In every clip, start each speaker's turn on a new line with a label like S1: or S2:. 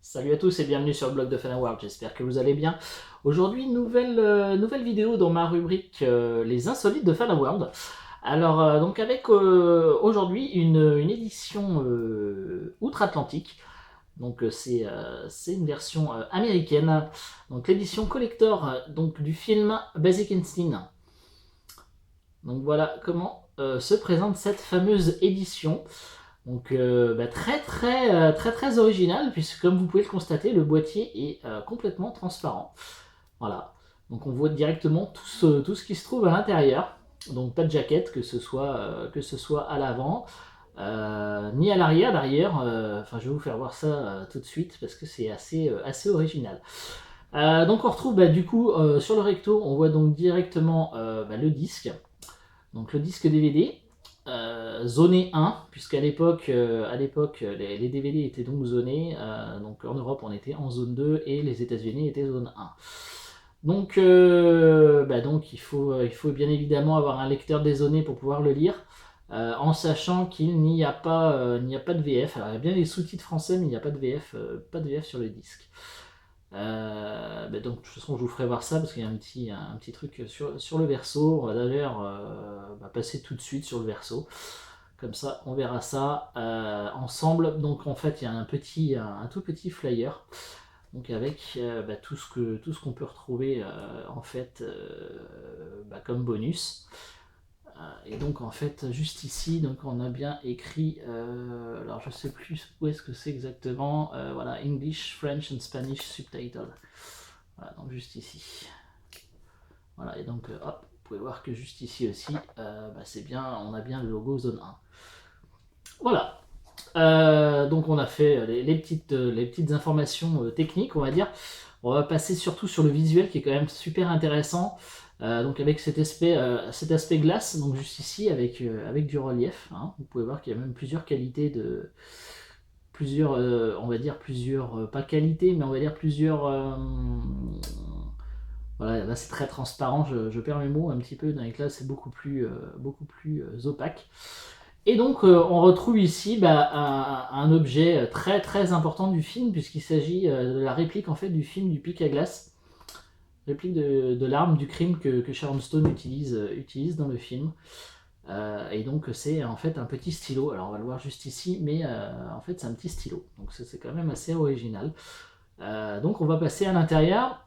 S1: Salut à tous et bienvenue sur le blog de Fanaworld, j'espère que vous allez bien. Aujourd'hui, nouvelle vidéo dans ma rubrique Les insolites de Fanaworld. Alors, donc avec aujourd'hui une édition outre-Atlantique. Donc c'est une version américaine. Donc l'édition collector donc, du film Basic Instinct. Donc voilà comment se présente cette fameuse édition. Donc très original, puisque comme vous pouvez le constater, le boîtier est complètement transparent. Voilà. Donc on voit directement tout ce qui se trouve à l'intérieur. Donc pas de jaquette, que ce soit à l'avant, ni à l'arrière d'ailleurs. Enfin, je vais vous faire voir ça tout de suite parce que c'est assez original. Donc on retrouve du coup sur le recto, on voit donc directement le disque. Donc le disque DVD, zoné 1, puisqu'à l'époque, les DVD étaient donc zonés. Donc en Europe, on était en zone 2 et les États-Unis étaient zone 1. Donc, donc il faut bien évidemment avoir un lecteur dézoné pour pouvoir le lire, en sachant qu'il n'y a pas de VF. Alors il y a bien les sous-titres français, mais il n'y a pas de VF sur le disque. Donc de toute façon je vous ferai voir ça parce qu'il y a un petit truc sur le verso. On va d'ailleurs passer tout de suite sur le verso. Comme ça on verra ça ensemble. Donc en fait il y a un tout petit flyer. Donc avec tout ce qu'on peut retrouver en fait comme bonus. Et donc en fait juste ici donc on a bien écrit alors je sais plus où est-ce que c'est exactement, voilà, English, French and Spanish subtitle, voilà, donc juste ici, voilà. Et donc hop, vous pouvez voir que juste ici aussi c'est bien, on a bien le logo zone 1. Voilà. Donc on a fait les petites informations techniques, on va dire. On va passer surtout sur le visuel qui est quand même super intéressant. Donc avec cet aspect glace, donc juste ici avec du relief. Hein. Vous pouvez voir qu'il y a même plusieurs qualités on va dire plusieurs, pas qualités, mais on va dire plusieurs. Voilà, là c'est très transparent, je perds mes mots un petit peu, avec là c'est beaucoup plus opaque. Et donc on retrouve ici un objet très important du film, puisqu'il s'agit de la réplique en fait du film du pic à glace, réplique de l'arme du crime que Sharon Stone utilise dans le film. Et donc c'est en fait un petit stylo, alors on va le voir juste ici, mais en fait c'est un petit stylo, donc c'est quand même assez original. Donc on va passer à l'intérieur.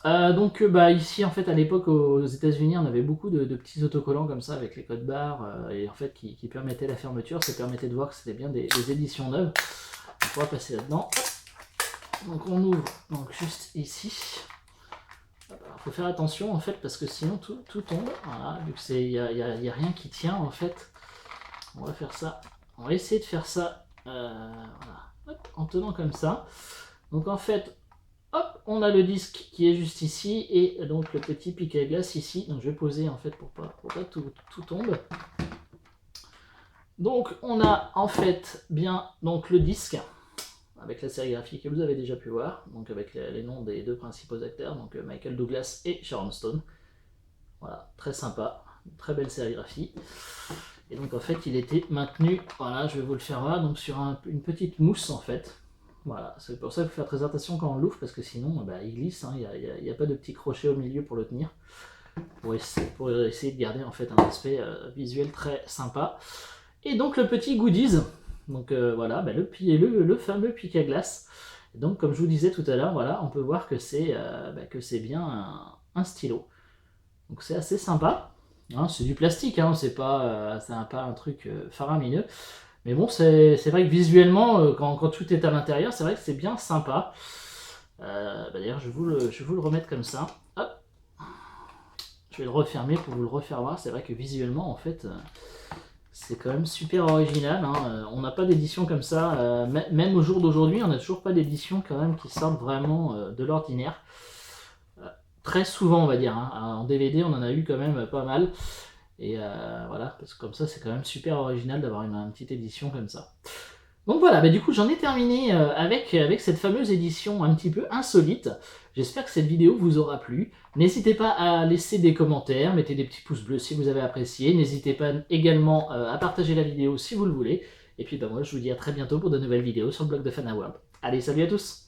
S1: Donc ici en fait à l'époque aux États-Unis on avait beaucoup de petits autocollants comme ça avec les codes barres et en fait qui permettaient la fermeture, ça permettait de voir que c'était bien des éditions neuves. Donc on va passer là-dedans. Donc on ouvre donc juste ici. Il faut faire attention en fait parce que sinon tout tombe. Voilà, vu que il y a rien qui tient en fait. On va faire ça. On va essayer de faire ça voilà. Hop, en tenant comme ça. Donc en fait, hop, on a le disque qui est juste ici et donc le petit pic à glace ici. Donc je vais poser en fait pour pas tout tombe. Donc on a en fait bien donc le disque avec la sérigraphie que vous avez déjà pu voir, donc avec les noms des deux principaux acteurs, donc Michael Douglas et Sharon Stone. Voilà, très sympa, très belle sérigraphie. Et donc en fait il était maintenu, voilà, je vais vous le faire voir, donc sur une petite mousse en fait. Voilà, c'est pour ça qu'il faut faire très attention quand on l'ouvre, parce que sinon il glisse, hein, il n'y a pas de petit crochet au milieu pour le tenir, pour essayer de garder en fait un aspect visuel très sympa. Et donc le petit goodies, donc voilà, le fameux pic à glace. Et donc comme je vous disais tout à l'heure, voilà, on peut voir que c'est bien un stylo. Donc c'est assez sympa. Hein, c'est du plastique, hein, c'est pas un truc faramineux. Mais bon, c'est vrai que visuellement, quand tout est à l'intérieur, c'est vrai que c'est bien sympa. D'ailleurs, je vais vous le remettre comme ça. Hop. Je vais le refermer pour vous le refaire voir. C'est vrai que visuellement, en fait, c'est quand même super original. Hein. On n'a pas d'édition comme ça. Même au jour d'aujourd'hui, on n'a toujours pas d'édition quand même qui sortent vraiment de l'ordinaire. Très souvent, on va dire. Hein. En DVD, on en a eu quand même pas mal. Et voilà, parce que comme ça, c'est quand même super original d'avoir une petite édition comme ça. Donc voilà, du coup j'en ai terminé avec cette fameuse édition un petit peu insolite. J'espère que cette vidéo vous aura plu. N'hésitez pas à laisser des commentaires, mettez des petits pouces bleus si vous avez apprécié. N'hésitez pas également à partager la vidéo si vous le voulez. Et puis moi je vous dis à très bientôt pour de nouvelles vidéos sur le blog de Fanaworld. Allez, salut à tous!